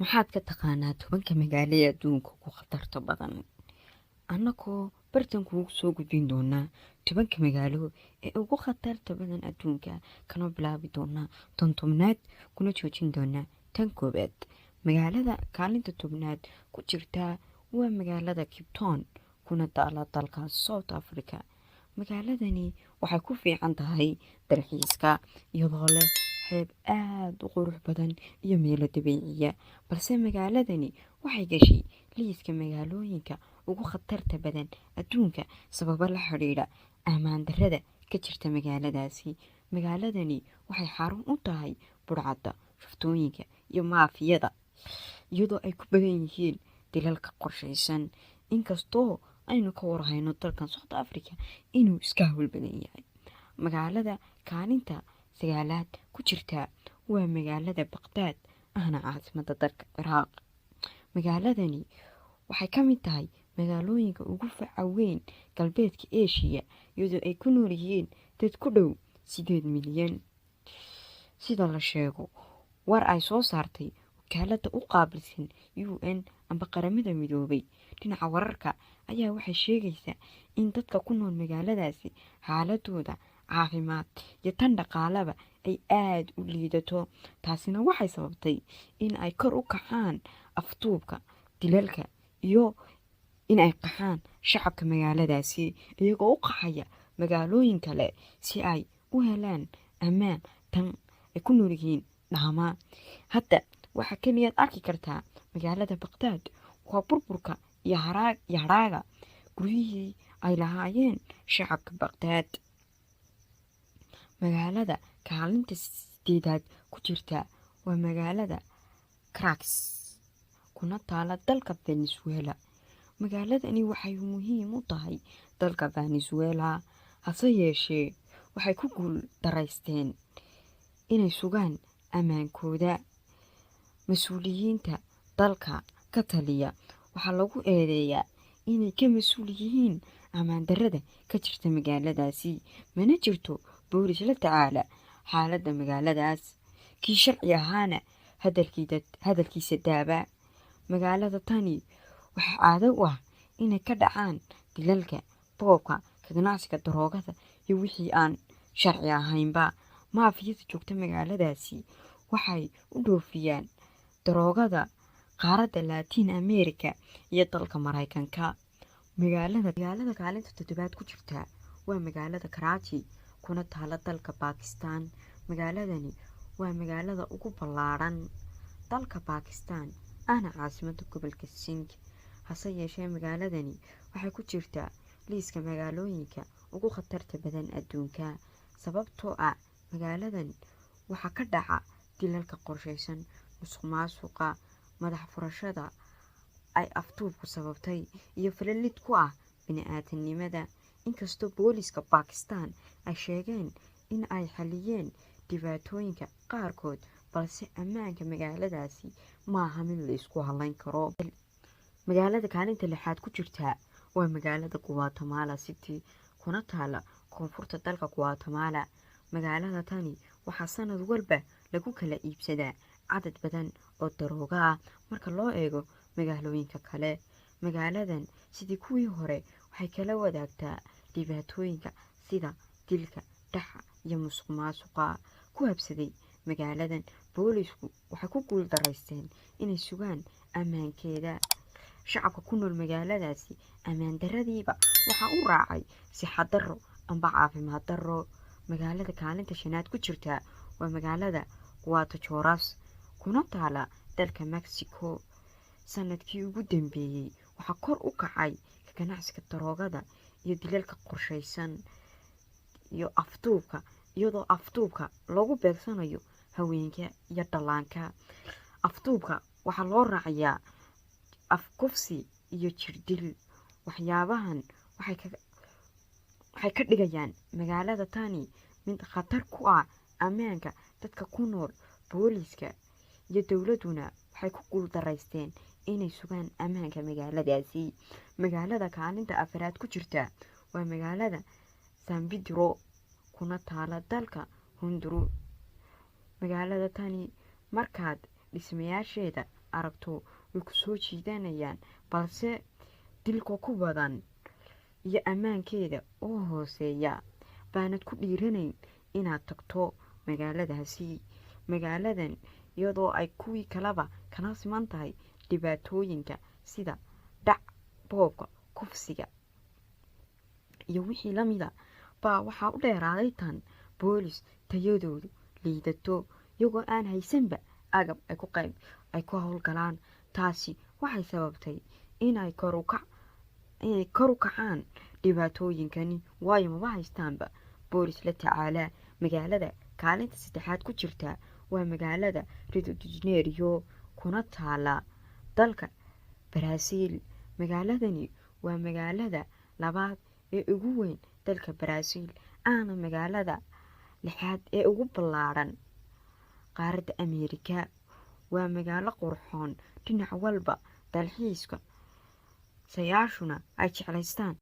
Maxaad ka taqaanaa 10 magaalo ee adduunka ugu khatarta badan? Annagoo bartan kuugu soo gudbin doonaa 10 magaalo ee ugu khatarta badan adduunka, kana bilaabi doonaa tan tobnaad kuna joojin doonaa tan koowaad. Magaalada kaalinta tobnaad ku jirta waa magaalada Cape Town, kuna taala dalka South Africa. Magaaladani waxay ku fiican tahay dalxiiska iyadoo leh xeeb aad u qurux badan iyo meelo dabiiciya, balse magaaladani waxay gashay liiska magaalooyinka ugu khatarta badan adduunka sababo la xiriira ammaan darrada ka jirta magaaladaasi. Magaaladani waxay xarun u tahay burcadda, shuftooyinka iyo maafiyada, iyadoo ay ku badan yihiin dilalka qorshaysan. Inkastoo aynu ka warhayno dalkan South Africa inuu iska hawl badan yahay. Magaalada kaalinta sagaalaad ku jirta waa magaalada Baghdad, ahna caasimadda dalka Ciraaq. Magaaladani waxay ka mid tahay magaalooyinka ugu faca weyn galbeedka Aasiya, iyadoo ay ku nool yihiin dad ku dhow 8 milyan. Sida la sheego war ay soo saartay wakaaladda u qaabilsan UN amba qaramada midoobay dhinaca wararka ayaa waxay sheegaysaa in dadka ku nool magaaladaasi xaaladooda caafimaad iyo tan dhaqaalaba ay aad u liidato. Taasina waxay sababtay in ay kor u kacaan afduubka, dilalka iyo in ay qaxaan shacabka magaaladaasi iyagoo u qaxaya magaalooyin kale si ay u helaan ammaan tan ay ku nool yihiin dhama. Hadda waxaa kaliyaad arki kartaa magaalada Baghdad waa burburka iyo haraaga guryihii ay lahaayeen shacabka Baghdad. Magaalada kaalinta 8aad ku jirta waa magaalada Caracas, kuna taala dalka Venezuela. Magaaladani waxay muhiim u tahay dalka Venezuela, hase yeeshee waxay ku guul daraysteen inay sugaan ammaankooda. Mas-uuliyiinta dalka ka taliya waxaa lagu eedeeyaa inay ka mas-uul yihiin ammaan darrada ka jirta magaaladaasi, mana jirto boolis la tacaala xaaladda magaaladaas. Kii sharci ahaana hadalkiisa daaba. Magaalada tani waxaa caado u ah inay ka dhacaan dilalka, boobka, ka ganacsiga daroogada iyo wixii aan sharci ahaynba. Maafiyada joogta magaaladaasi waxay u dhoofiyaan daroogada qaaradda Latin America iyo dalka Maraykanka. Magaalada kaalinta 7aad ku jirta waa magaalada Karachi, kuna taala dalka Bakistan. Magaaladani waa magaalada ugu ballaaran dalka Bakistan, ahna caasimadda gobolka Sindh. Hase yeeshee magaaladani waxay ku jirtaa liiska magaalooyinka ugu khatarta badan adduunka sababtoo ah magaaladan waxaa ka dhaca dilalka qorshaysan, musuqmaasuqa, madax furashada ay afduubku sababtay iyo falalid ku ah bini'aadanimada. Inkastoo booliska Bakistan ay sheegeen in ay xaliyeen dhibaatooyinka qaarkood, balse ammaanka magaaladaasi maaha mid la isku halayn karo. Magaalada kaalinta 6aad ku jirta waa magaalada Guatemala City, kuna taala koonfurta dalka Guatemala. Magaalada tani waxaa sanad walba lagu kala iibsadaa cadad badan oo darooga ah marka loo eego magaalooyinka kale. Magaaladan sidii kuwii hore waxay kala wadaagtaa dhibaatooyinka sida dilka, dhaca iyo musuqmaasuqa ku habsaday magaaladan. Boolisku waxay ku guul daraysteen inay sugaan ammaankeeda. Shacabka ku nool magaaladaasi ammaan darradiiba waxaa u raacay sixad darro amba caafimaad darro. Magaalada kaalinta 5aad ku jirta waa magaalada Guadalajara, kuna taala dalka Mexico. Sanadkii ugu dambeeyay waxaa kor u kacay ka ganacsiga daroogada iyo dilalka qorshaysan iyo afduubka, iyadoo afduubka lagu beegsanayo haweenka iyo dhallaanka. Afduubka waxaa loo raacayaa afkufsi iyo jirdil. Waxyaabahan waxay ka dhigayaan magaalada tani mid khatar ku ah ammaanka dadka ku nool. Booliska iyo dowladuna waxay ku guul daraysteen inay sugaan ammaanka magaaladaasi. Magaalada kaalinta 4aad ku jirta waa magaalada San Pedro, kuna taala dalka Honduras. Magaalada tani markaad dhismayaasheeda aragto way ku soo jiidanayaan, balse dilka ku badan iyo ammaankeeda oo hooseeya baanad ku dhiiranayn inaad tagto magaaladaasi. Magaaladan iyadoo ay kuwii kaleba kana siman tahay dhibaatooyinka sida dhac, boobka, kufsiga iyo wixii la mida baa waxaa u dheeraaday tan boolis tayadoodu liidato, iyagoo aan haysanba agab ay ku howlgalaan. taasi waxay sababtay inay kor u kacaan dhibaatooyinkani, waayo maba haystaanba boolis la tacaalaa. magaalada kaalinta saddexaad ku jirta waa magaalada Rio de Janeiro, kuna taala dalka Brazil. magaaladani waa magaalada labaad ee ugu weyn dalka Brazil, ahna magaalada lixaad ee ugu ballaaran qaaradda Ameerika. waa magaalo qurxoon dhinac walba, dalxiiska sayaashuna ay jeclaystaan.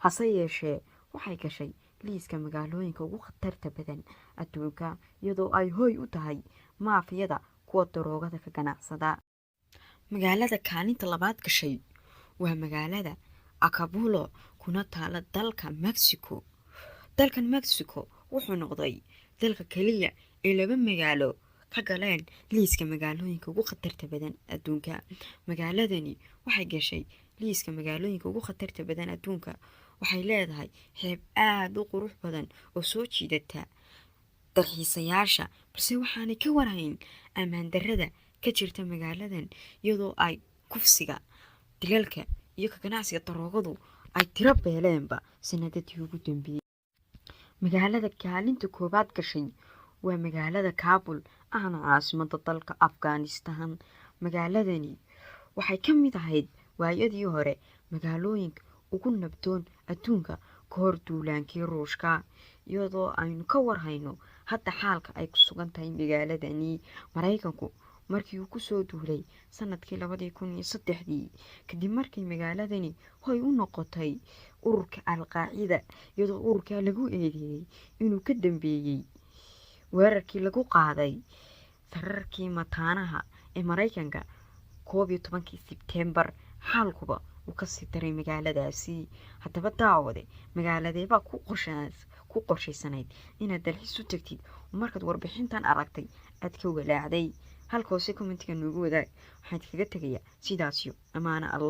hase yeeshee waxay gashay liiska magaalooyinka ugu khatarta badan adduunka, iyadoo ay hooy u tahay maafiyada kuwa daroogada ka ganacsada. magaalada kaalinta labaad gashay waa magaalada Acapulco, kuna taala dalka Mexico. dalkan Mexico wuxuu noqday dalka kaliya ee laba magaalo ka galeen liiska magaalooyinka ugu khatarta badan adduunka. magaaladani waxay gashay liiska magaalooyinka ugu khatarta badan adduunka. waxay leedahay xeeb aad u qurux badan oo soo jiidata dalxiisayaasha, balse waxaanay ka warhayn ammaan darrada ka jirta magaaladan, iyadoo ay kufsiga, dilalka iyo ka ganacsiga daroogadu ay tiro beeleenba sanadadii ugu dambeeyey. magaalada kaalinta koowaad gashay waa magaalada Kabul, ahna caasimada dalka Afghanistan. magaaladani waxay ka mid ahayd waayadii hore magaalooyinka ugu nabdoon adduunka ka hor duulaankii Ruushka, iyadoo aynu ka warhayno hadda xaalka ay ku sugan tahay magaaladani. Maraykanku markii uu kusoo duulay sanadkii 2003 kadib markii magaaladani hoy u noqotay ururka Al-Qaacida, iyadoo ururka lagu eedeeyay inuu ka dambeeyay weerarkii lagu qaaday sararkii mataanaha ee Maraykanka 11 Sebtembar. xaalkuba uu kasii daray magaaladaasi. haddaba daawade, magaaladeebaa ku qorshaysanayd inaad dalxiis u tagtid markaad warbixintan aragtay aad ka walaacday? halka hoose commentiga noogu wadaag. waxaan kaga tegayaa sidaasyo amaana Allah.